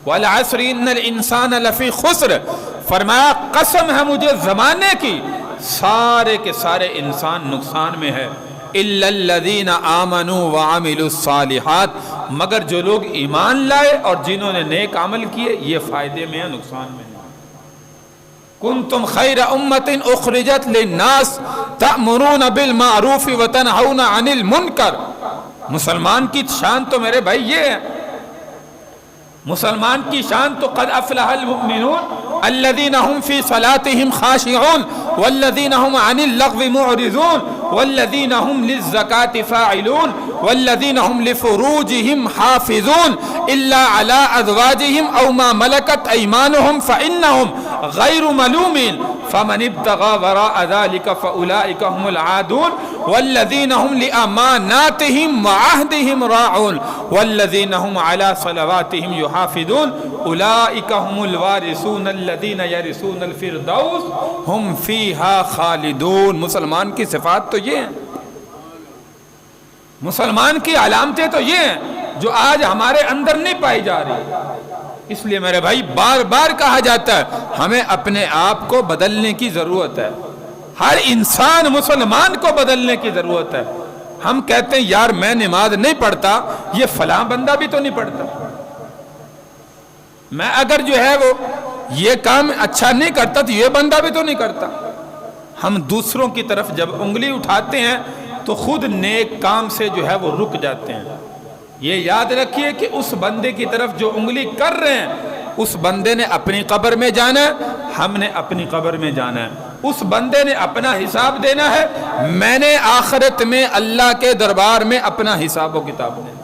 والعصر ان الانسان لفی خسر، فرمایا قسم ہے مجھے زمانے کی، سارے کے سارے انسان نقصان میں ہے، الا الذین آمنوا وعملوا الصالحات، مگر جو لوگ ایمان لائے اور جنہوں نے نیک عمل کیے یہ فائدے میں ہیں، نقصان میں ہیں۔ کنتم خیر امت اخرجت للناس تأمرون بالمعروف وتنہون عن المنکر، مسلمان کی شان تو میرے بھائی یہ ہے، مسلمان کی شان تو قد افلح المؤمنون الذین هم فی صلاتهم خاشعون والذین هم عن اللغو معرضون والذین هم للزکاة فاعلون والذین هم لفروجهم حافظون الا على ازواجهم او ما ملکت ایمانهم فانهم غیر ملومین فمن ابتغى وراء ذلك فاولئک هم العادون والذین هم لأماناتهم وعهدهم راعون والذین هم على صلواتهم يحافظون اولئک هم الوارثون الذین یرثون الفردوس هم فیها خالدون۔ مسلمان کی صفات تو یہ ہیں، مسلمان کی علامتیں تو یہ ہیں جو آج ہمارے اندر نہیں پائی جا رہی۔ اس لیے میرے بھائی بار بار کہا جاتا ہے ہمیں اپنے آپ کو بدلنے کی ضرورت ہے، ہر انسان مسلمان کو بدلنے کی ضرورت ہے۔ ہم کہتے ہیں یار میں نماز نہیں پڑھتا، یہ فلاں بندہ بھی تو نہیں پڑھتا، میں اگر جو ہے وہ یہ کام اچھا نہیں کرتا تو یہ بندہ بھی تو نہیں کرتا۔ ہم دوسروں کی طرف جب انگلی اٹھاتے ہیں تو خود نیک کام سے جو ہے وہ رک جاتے ہیں۔ یہ یاد رکھیے کہ اس بندے کی طرف جو انگلی کر رہے ہیں اس بندے نے اپنی قبر میں جانا ہے، ہم نے اپنی قبر میں جانا ہے، اس بندے نے اپنا حساب دینا ہے، میں نے آخرت میں اللہ کے دربار میں اپنا حساب و کتاب دینا ہے۔